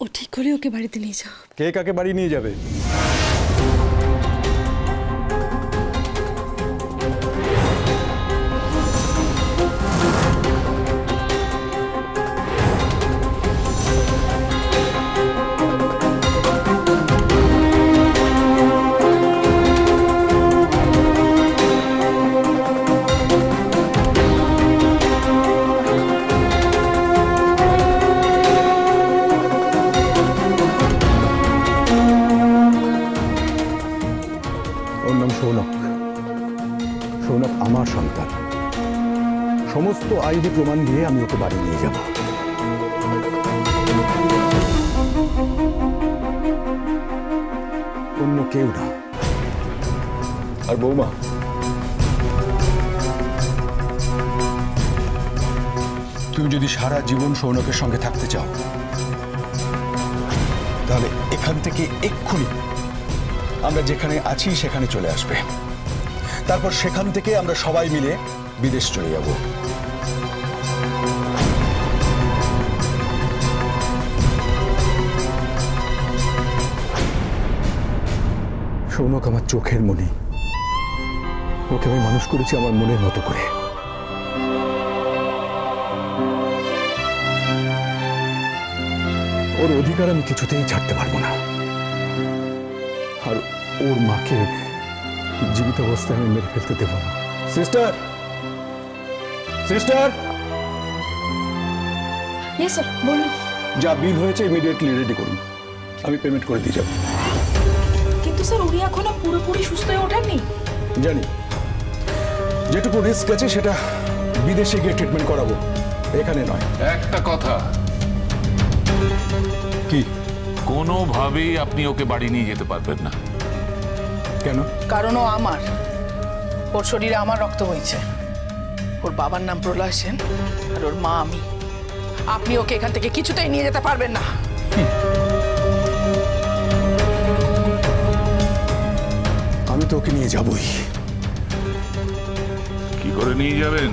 ও ঠিক হলে ওকে বাড়িতে নিয়ে যাও। কে কাকে বাড়ি নিয়ে যাবে? ওর নাম সৌনক। সৌনক আমার সন্তান। সমস্ত আইডি প্রমাণ দিয়ে আমি ওকে বাড়ি নিয়ে যাব। অন্য কেউ না। আর বৌমা, তুমি যদি সারা জীবন সৌনকের সঙ্গে থাকতে চাও তাহলে এখান থেকে এক্ষুনি আমরা যেখানে আছি সেখানে চলে আসবে। তারপর সেখান থেকে আমরা সবাই মিলে বিদেশ চলে যাব। সৌনক আমার চোখের মনি। ওকে আমি মানুষ করেছি আমার মনের মতো করে। ওর অধিকার আমি কিছুতেই ছাড়তে পারবো না। আর ওর মাকে জীবিত অবস্থায় আমি মেরে ফেলতে দেব না। সিস্টার, সিস্টার, ইয়েস স্যার, বলুন। যা বিল হয়েছে ইমিডিয়েটলি রেডি করুন, আমি পেমেন্ট করে দিয়ে যাব। কিন্তু স্যার উনি এখনো পুরোপুরি সুস্থ হয়ে ওঠেননি। জানি, যেটুকু রিস্ক আছে সেটা বিদেশে গিয়ে ট্রিটমেন্ট করাবো, এখানে নয়। একটা কথা, কি? কোনোভাবেই আপনি ওকে বাড়ি নিয়ে যেতে পারবেন না। কেন? কারণ ও আমার, ওর শরীরে আমার রক্ত বইছে। ওর বাবার নাম প্রলয় সেন আর ওর মা আমি। আপনি ওকে এখান থেকে কিছুতেই নিয়ে যেতে পারবেন না। আমি তো ওকে নিয়ে যাবই। কি করে নিয়ে যাবেন?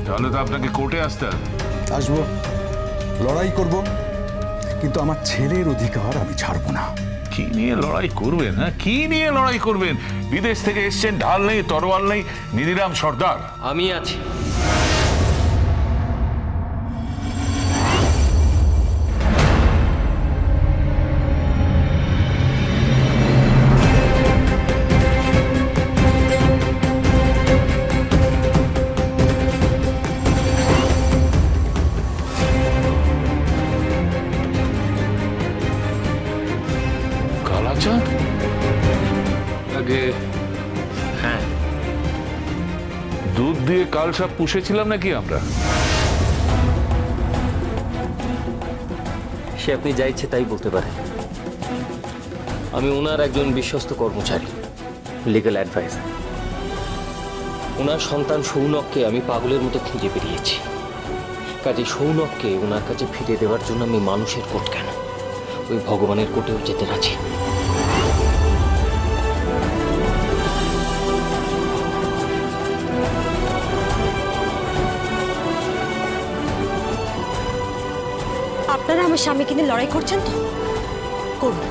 তাহলে তো আপনাকে কোর্টে আসতে হবে। আসবো, লড়াই করব, কিন্তু আমার ছেলের অধিকার আমি ছাড়বো না। কি নিয়ে লড়াই করবেন? হ্যাঁ, কি নিয়ে লড়াই করবেন? বিদেশ থেকে এসছেন, ঢাল নেই, তরোয়াল নেই, নিধিরাম সর্দার। আমি আছি। কালাচাঁদ? আগে হ্যাঁ, দুধ দিয়ে কাল সব পুষেছিলাম নাকি আমরা? সে আপনি যা ইচ্ছে তাই বলতে পারেন। আমি ওনার একজন বিশ্বস্ত কর্মচারী, লিগ্যাল অ্যাডভাইজার। ওনার সন্তান সৌনককে আমি পাগলের মতো খুঁজে বেরিয়েছি। কাজে সৌনককে ওনার কাছে ফিরিয়ে দেওয়ার জন্য আমি মানুষের কোর্ট কেন, ওই ভগবানের কোর্টেও যেতে রাজি। আপনারা আমার স্বামীকে নিয়ে লড়াই করছেন তো করুন,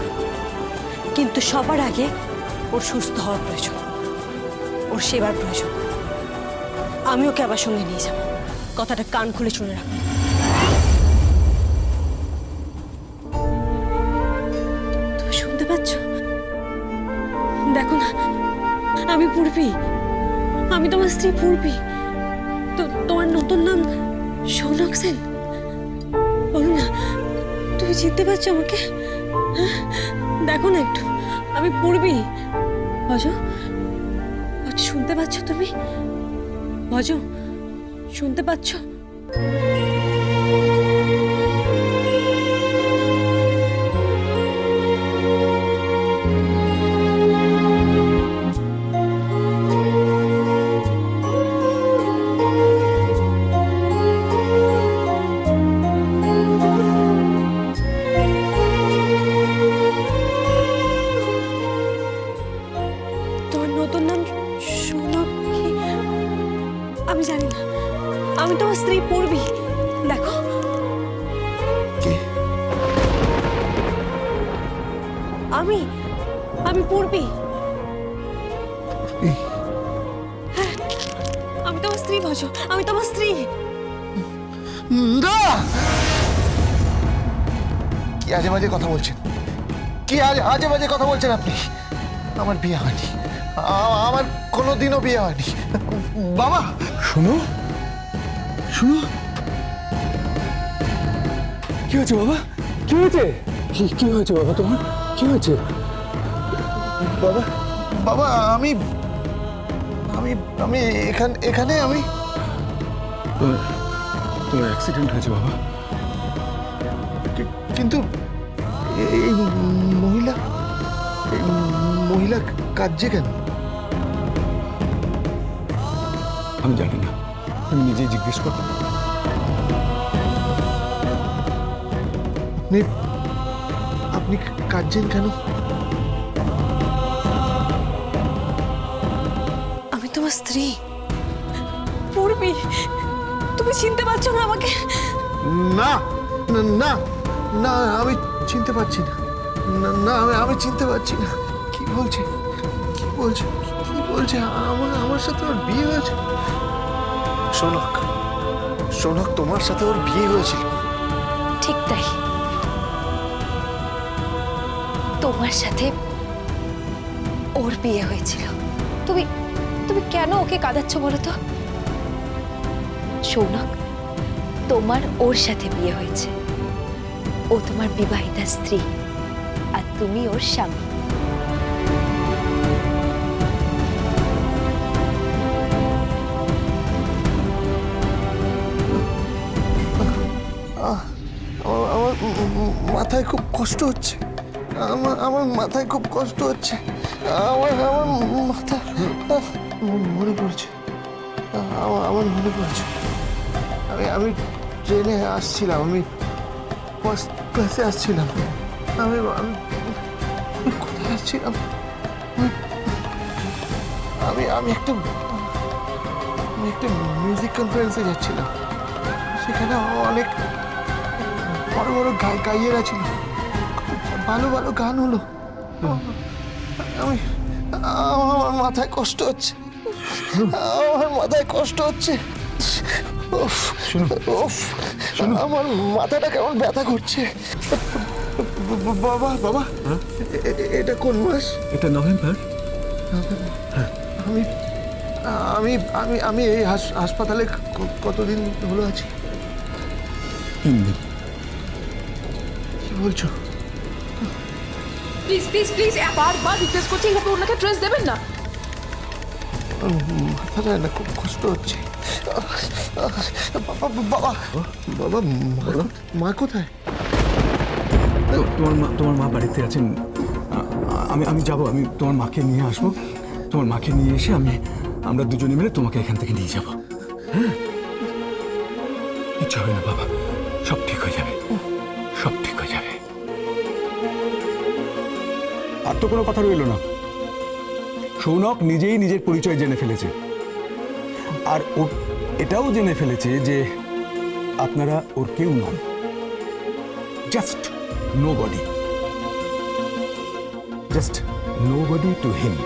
কিন্তু সবার আগে ওর সুস্থ হওয়ার প্রয়োজন, ওর সেবার প্রয়োজন। আমি ওকে আবার সঙ্গে নিয়ে যাব, কথাটা কান খুলে শুনে রাখুন। তুমি শুনতে পাচ্ছ? দেখো না, আমি পূর্বী, আমি তোমার স্ত্রী পূর্বী। তো তোমার নতুন নাম সৌনক সেন। বলো না, তুমি চিনতে পারছো আমাকে? হ্যাঁ, দেখো না একটু, আমি পূর্বী। ভজ, শুনতে পাচ্ছ তুমি? ভজ, শুনতে পাচ্ছ? আমি তোমার স্ত্রী পূর্বী। দেখো, কে? আমি পূর্বী। হ্যাঁ, আমি তোমার স্ত্রী ভজ, আমি তোমার স্ত্রী। না, কি আজে বাজে কথা বলছেন? কি আজে বাজে কথা বলছেন আপনি? আমার বিয়ে হয়নি, আমার কোনোদিনও বিয়ে হয়নি। বাবা শোনো শোনো, কি হয়েছে বাবা? কি হয়েছে? কি হয়েছে বাবা তোমার? কি হয়েছে বাবা, বাবা আমি আমি আমি এখানে আমি তোমার অ্যাক্সিডেন্ট হয়েছে বাবা? কিন্তু এই মহিলা কাঁদছে কেন? আমি জানি না, তুমি নিজেই জিজ্ঞেস করো। আপনি কাঁদছেন কেন? আমি তোমার স্ত্রী পূর্বী। তুমি চিনতে পারছো না আমাকে? না না না না, আমি চিনতে পারছি না। না না, আমি চিনতে পারছি না। কি বলছে? কি বলছে? কি বলছে? আমার সাথে ওর বিয়ে হয়েছে? সোনক, সোনক, তোমার সাথে ওর বিয়ে হয়েছিল? ঠিক তাই, তোমার সাথে ওর বিয়ে হয়েছিল। তুমি তুমি কেন ওকে কাঁদাচ্ছ বলো তো? সৌনক, তোমার ওর সাথে বিয়ে হয়েছে। ও তোমার বিবাহিতা স্ত্রী আর তুমি ওর স্বামী। আমার মাথায় খুব কষ্ট হচ্ছে। আমার মাথায় খুব কষ্ট হচ্ছে। আমার মাথা মনে পড়ছে। আমার মনে পড়ছে। আমি ট্রেনে আসছিলাম, আমি ফার্স্ট ক্লাসে আসছিলাম। আমি কোথায় আসছিলাম? আমি একটা মিউজিক কনফারেন্সে যাচ্ছিলাম। সেখানে অনেক বড় বড় গাইয়েরা ছিল, ভালো ভালো গান হলো। আমার মাথায় কষ্ট হচ্ছে, আমার মাথায় কষ্ট হচ্ছে। উফ, উফ, আমার মাথাটা কেমন ব্যথা করছে। বাবা, বাবা, এটা কোন মাস? এটা নভেম্বর। আমি আমি আমি আমি এই হাসপাতালে কতদিন হলো আছি? 3 দিন। কি বলছো? প্লিজ প্লিজ প্লিজ বারবার রিকোয়েস্ট করছি, এইভাবে ওনাকে ড্রেস দেবেন না। মাথাটা না খুব কষ্ট হচ্ছে। বাবা, বাবা, মা কোথায়? তোমার মা বাড়িতে আছেন। আমি যাব, আমি তোমার মাকে নিয়ে আসবো। তোমার মাকে নিয়ে এসে আমরা দুজনে মিলে তোমাকে এখান থেকে নিয়ে যাব। হ্যাঁ, কিচ্ছু হবে না বাবা, সব ঠিক হয়ে যাবে, সব ঠিক হয়ে যাবে। আর তো কোনো কথা রইল না। সৌনক নিজেই নিজের পরিচয় জেনে ফেলেছে, আর ও এটাও জেনে ফেলেছে যে আপনারা ওর কেউ নন, just nobody, just nobody to him.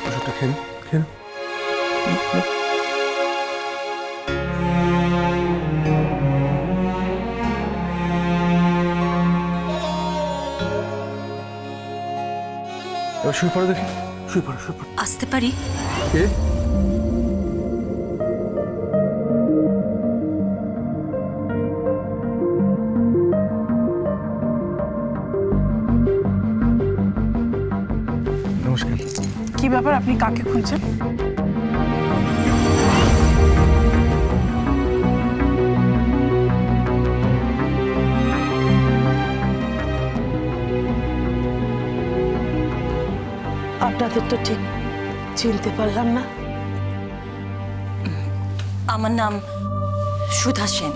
ওষুধটা খেয়ে নাও, খেয়ে নাও। এবার শুয়ে পড়ো, দেখি, শুয়ে পড়ো, শুয়ে পড়ো। আসতে পারি? কে? নমস্কার। কি ব্যাপার, আপনি কাকে খুঁজছেন? আপনাদের তো ঠিক চিনতে পারলাম না। আমার নাম সুধা সেন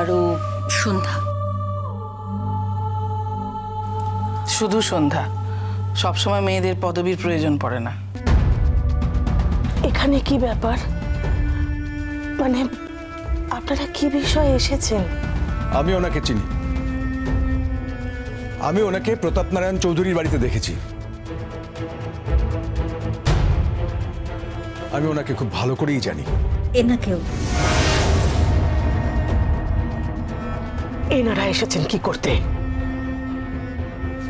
আরও সন্ধ্যা। শুধু সন্ধ্যা, সবসময় মেয়েদের পদবীর প্রয়োজন পড়ে না। এখানে কি ব্যাপার? মানে আপনারা কি বিষয়ে এসেছেন? আমি ওনাকে চিনি। আমি ওনাকে প্রতাপ নারায়ণ চৌধুরীর বাড়িতে দেখেছি। আমি ওনাকে খুব ভালো করেই জানি। এনাকেও। এনারা এসেছেন কি করতে?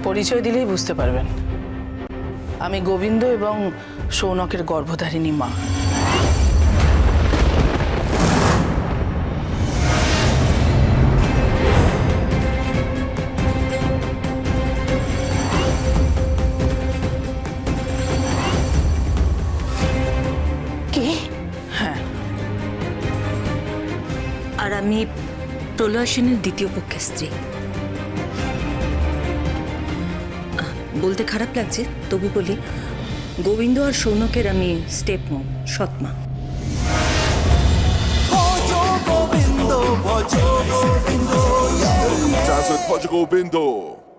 পরিচয় দিলেই বুঝতে পারবেন। আমি গোবিন্দ এবং সৌনকের গর্ভধারিণী মা। কি? হ্যাঁ, আর আমি প্রলয় সেনের দ্বিতীয় পক্ষের স্ত্রী। বলতে খারাপ লাগছে, তবু বলি, গোবিন্দ আর সৌনকের আমি স্টেপ মম, সৎমা। Gobindo.